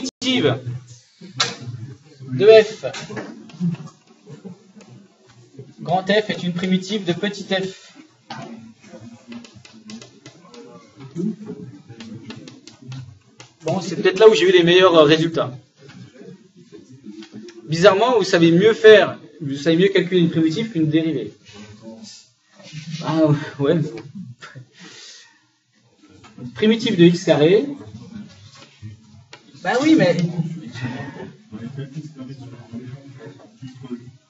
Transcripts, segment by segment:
primitive de f. Grand F est une primitive de petit f. Bon, c'est peut-être là où j'ai eu les meilleurs résultats. Bizarrement, vous savez mieux calculer une primitive qu'une dérivée. Ah ouais. Primitive de x carré. Ben oui, mais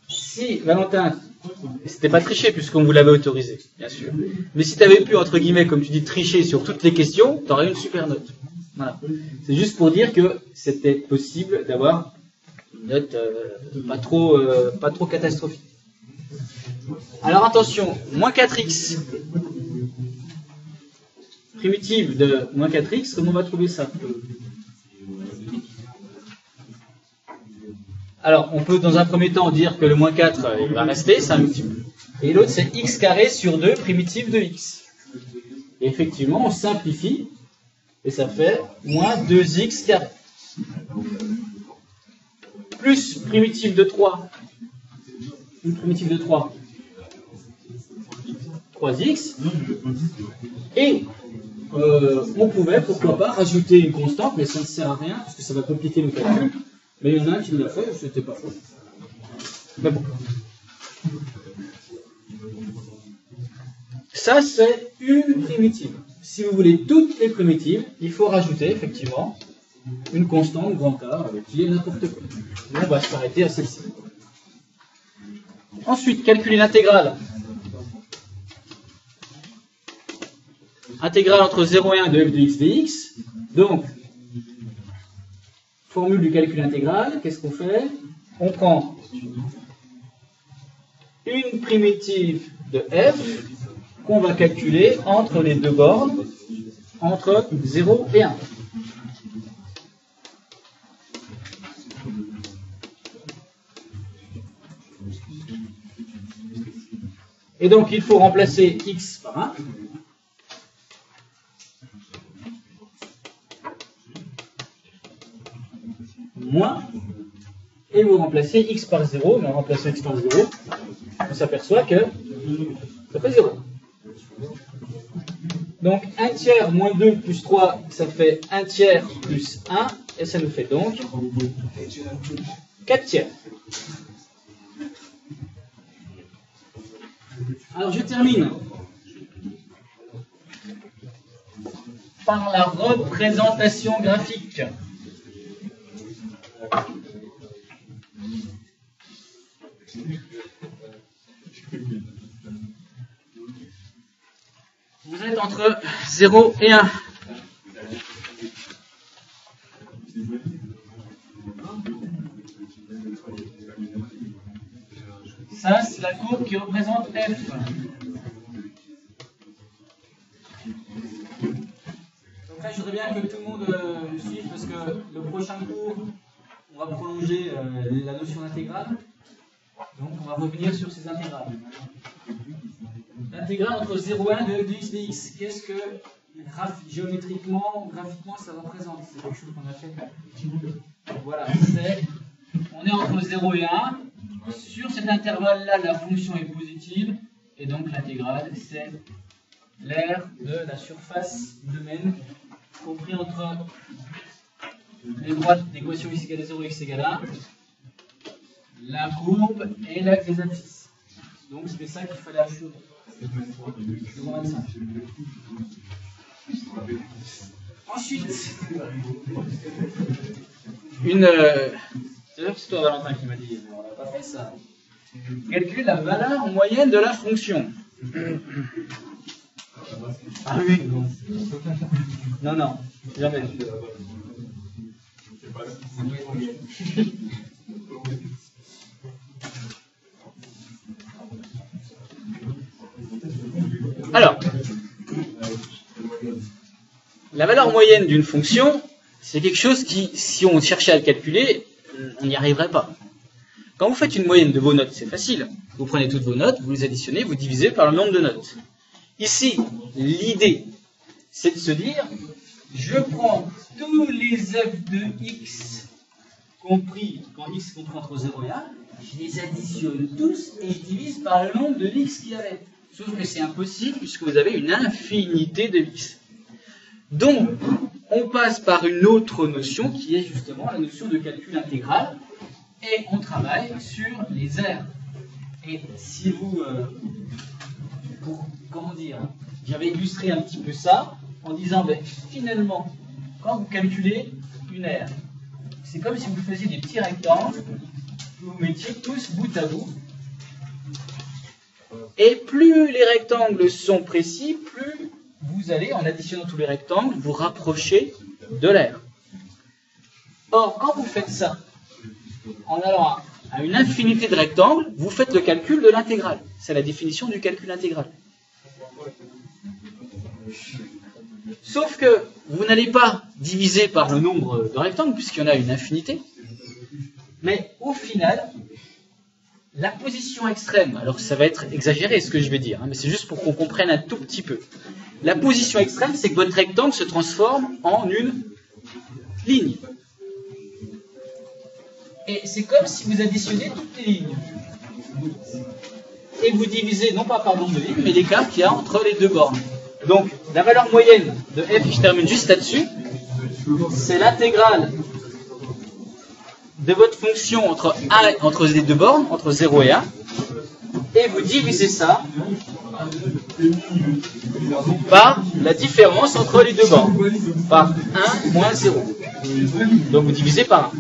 si, Valentin, c'était pas tricher puisqu'on vous l'avait autorisé, bien sûr. Mais si tu avais pu, entre guillemets, comme tu dis, tricher sur toutes les questions, tu aurais une super note. Voilà. C'est juste pour dire que c'était possible d'avoir une note pas trop catastrophique. Alors attention, moins 4x, primitive de moins 4x, comment on va trouver ça? Alors, on peut dans un premier temps dire que le moins 4, il va rester, c'est un multiple. Et l'autre, c'est x carré sur 2, primitive de x. Et effectivement, on simplifie, et ça fait moins 2x carré. Plus primitive de 3. Une primitive de 3. 3x. Et on pouvait, pourquoi pas, rajouter une constante, mais ça ne sert à rien, parce que ça va compliquer le calcul. Mais il y en a un qui me l'a fait, c'était pas faux. Mais bon. Ça, c'est une primitive. Si vous voulez toutes les primitives, il faut rajouter, effectivement, une constante grand A, qui est n'importe quoi. Mais on va s'arrêter à celle-ci. Ensuite, calculer l'intégrale. Intégrale entre 0 et 1 de f de x dx. Donc, formule du calcul intégral, qu'est-ce qu'on fait? On prend une primitive de f qu'on va calculer entre les deux bornes, entre 0 et 1. Et donc, il faut remplacer x par 1. Moins, et vous remplacez x par 0, mais en remplaçant x par 0, on s'aperçoit que ça fait 0. Donc 1 tiers moins 2 plus 3, ça fait 1 tiers plus 1, et ça nous fait donc 4 tiers. Alors je termine par la représentation graphique. Vous êtes entre 0 et 1. Ça, c'est la courbe qui représente f. Donc là, je voudrais bien que tout le monde suive parce que le prochain cours, on va prolonger la notion d'intégrale. Donc, on va revenir sur ces intégrales. L'intégrale entre 0 et 1 de f de x dx. Qu'est-ce que géométriquement, graphiquement, ça représente? C'est quelque chose qu'on a fait. Voilà, on est entre 0 et 1. Sur cet intervalle-là, la fonction est positive. Et donc, l'intégrale, c'est l'aire de la surface du domaine compris entre les droites d'équation x égale à 0 et x égale à 1, la courbe et l'axe des abscisses. Donc, c'était ça qu'il fallait achever. Ensuite, c'est toi Valentin qui m'a dit, mais on n'a pas fait ça. Calcule la valeur moyenne de la fonction. Ah oui. Non, non, jamais. Alors, la valeur moyenne d'une fonction, c'est quelque chose qui, si on cherchait à le calculer, on n'y arriverait pas. Quand vous faites une moyenne de vos notes, c'est facile. Vous prenez toutes vos notes, vous les additionnez, vous divisez par le nombre de notes. Ici, l'idée, c'est de se dire, je prends tous les f de x compris, quand x compris entre 0 et 1, je les additionne tous et je divise par le nombre de x qu'il y avait. Sauf que c'est impossible puisque vous avez une infinité de x. Donc, on passe par une autre notion qui est justement la notion de calcul intégral et on travaille sur les aires. Et si vous, comment dire, j'avais illustré un petit peu ça en disant, ben, finalement, quand vous calculez une aire, c'est comme si vous faisiez des petits rectangles que vous mettiez tous bout à bout. Et plus les rectangles sont précis, plus vous allez, en additionnant tous les rectangles, vous rapprocher de l'aire. Or, quand vous faites ça, en allant à une infinité de rectangles, vous faites le calcul de l'intégrale. C'est la définition du calcul intégral. Sauf que vous n'allez pas diviser par le nombre de rectangles, puisqu'il y en a une infinité. Mais au final, la position extrême, alors ça va être exagéré ce que je vais dire, hein, mais c'est juste pour qu'on comprenne un tout petit peu. La position extrême, c'est que votre rectangle se transforme en une ligne. Et c'est comme si vous additionnez toutes les lignes. Et vous divisez, non pas par nombre de lignes, mais l'écart qu'il y a entre les deux bornes. Donc, la valeur moyenne de f, je termine juste là-dessus, c'est l'intégrale de votre fonction entre les deux bornes, entre 0 et 1, et vous divisez ça par la différence entre les deux bornes, par 1 moins 0. Donc vous divisez par 1.